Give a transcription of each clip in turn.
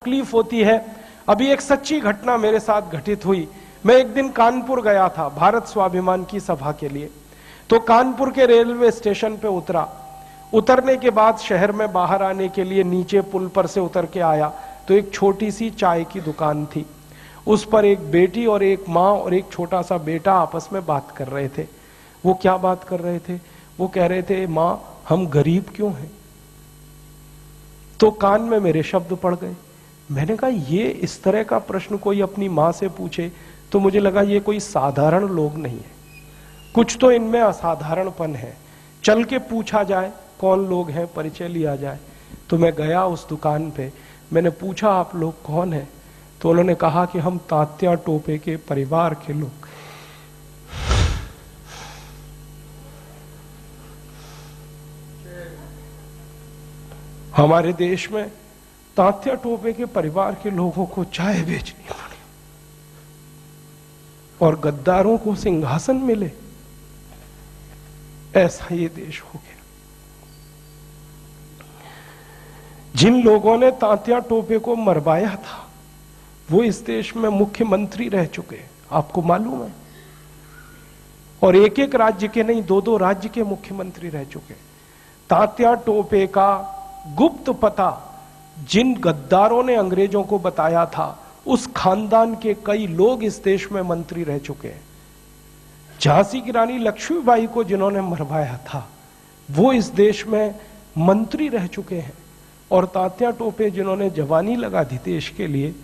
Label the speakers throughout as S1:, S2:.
S1: तकलीफ होती है। अभी एक सच्ची घटना मेरे साथ घटित हुई। मैं एक दिन कानपुर गया था भारत स्वाभिमान की सभा के लिए। तो कानपुर के रेलवे स्टेशन पे उतरा। उतरने के बाद शहर में बाहर आने के लिए नीचे पुल पर से उतर के आया तो एक छोटी सी चाय की दुकान थी। उस पर एक बेटी और एक माँ और एक छोटा सा बेटा आपस में बात कर रहे थे। वो क्या बात कर रहे थे? वो कह रहे थे, माँ हम गरीब क्यों हैं? तो कान में मेरे शब्द पड़ गए। मैंने कहा ये इस तरह का प्रश्न कोई अपनी माँ से पूछे तो मुझे लगा ये कोई साधारण लोग नहीं है, कुछ तो इनमें असाधारणपन है। चल के पूछा जाए कौन लोग हैं, परिचय लिया जाए। तो मैं गया उस दुकान पे, मैंने पूछा आप लोग कौन हैं? तो उन्होंने कहा कि हम तात्या टोपे के परिवार के लोग। हमारे देश में तात्या टोपे के परिवार के लोगों को चाय बेचनी पड़ी और गद्दारों को सिंहासन मिले, ऐसा ये देश हो गया। जिन लोगों ने तात्या टोपे को मरवाया था वो इस देश में मुख्यमंत्री रह चुके, आपको मालूम है? और एक एक राज्य के नहीं, दो दो राज्य के मुख्यमंत्री रह चुके। तात्या टोपे का गुप्त पता जिन गद्दारों ने अंग्रेजों को बताया था, उस खानदान के कई लोग इस देश में मंत्री रह चुके हैं। झांसी की रानी लक्ष्मीबाई को जिन्होंने मरवाया था वो इस देश में मंत्री रह चुके हैं। और तात्या टोपे जिन्होंने जवानी लगा दी देश के लिए,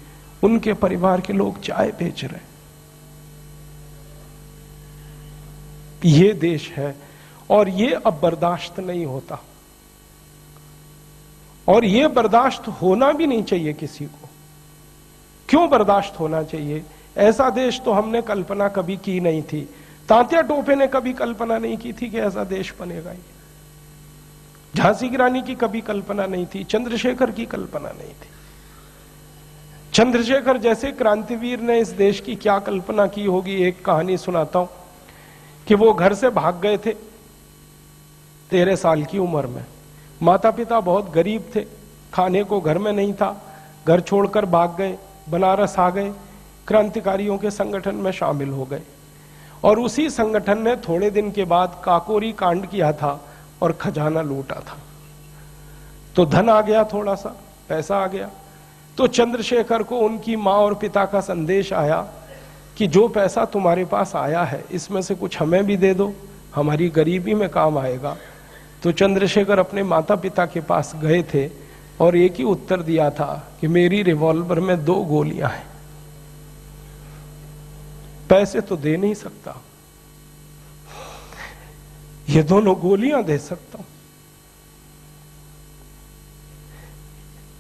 S1: उनके परिवार के लोग चाय बेच रहे हैं। ये देश है और ये अब बर्दाश्त नहीं होता, और ये बर्दाश्त होना भी नहीं चाहिए किसी को। क्यों बर्दाश्त होना चाहिए? ऐसा देश तो हमने कल्पना कभी की नहीं थी। तात्या टोपे ने कभी कल्पना नहीं की थी कि ऐसा देश बनेगा। झांसी की रानी की कभी कल्पना नहीं थी, चंद्रशेखर की कल्पना नहीं थी। चंद्रशेखर जैसे क्रांतिवीर ने इस देश की क्या कल्पना की होगी। एक कहानी सुनाता हूं कि वो घर से भाग गए थे 13 साल की उम्र में। माता पिता बहुत गरीब थे, खाने को घर में नहीं था, घर छोड़कर भाग गए, बनारस आ गए, क्रांतिकारियों के संगठन में शामिल हो गए। और उसी संगठन ने थोड़े दिन के बाद काकोरी कांड किया था और खजाना लूटा था। तो धन आ गया, थोड़ा सा पैसा आ गया। तो चंद्रशेखर को उनकी माँ और पिता का संदेश आया कि जो पैसा तुम्हारे पास आया है इसमें से कुछ हमें भी दे दो, हमारी गरीबी में काम आएगा। तो चंद्रशेखर अपने माता पिता के पास गए थे और एक ही उत्तर दिया था कि मेरी रिवॉल्वर में 2 गोलियां हैं, पैसे तो दे नहीं सकता, ये दोनों गोलियां दे सकता हूं।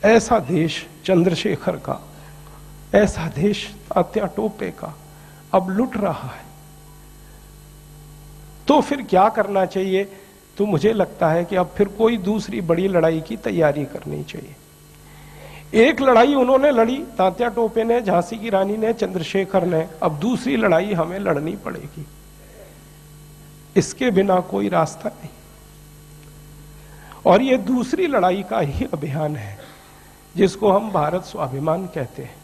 S1: ऐसा देश चंद्रशेखर का, ऐसा देश तात्या टोपे का अब लुट रहा है। तो फिर क्या करना चाहिए? तो मुझे लगता है कि अब फिर कोई दूसरी बड़ी लड़ाई की तैयारी करनी चाहिए। एक लड़ाई उन्होंने लड़ी, तात्या टोपे ने, झांसी की रानी ने, चंद्रशेखर ने। अब दूसरी लड़ाई हमें लड़नी पड़ेगी, इसके बिना कोई रास्ता नहीं। और ये दूसरी लड़ाई का ही अभियान है जिसको हम भारत स्वाभिमान कहते हैं।